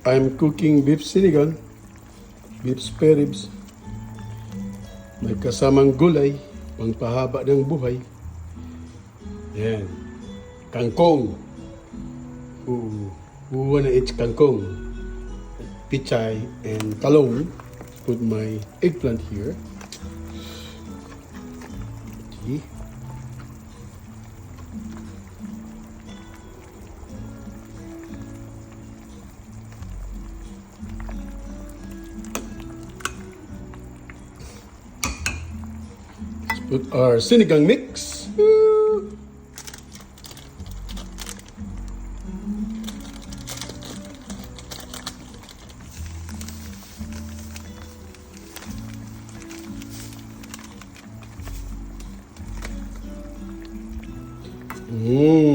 I'm cooking beef sinigang, beef spare ribs. May kasamang gulay, pangpahaba ng buhay. Yan. Kangkong. Who wanna eat kangkong? Pichay and talong. Put my eggplant here. Okay. Let's put our sinigang mix. Woo!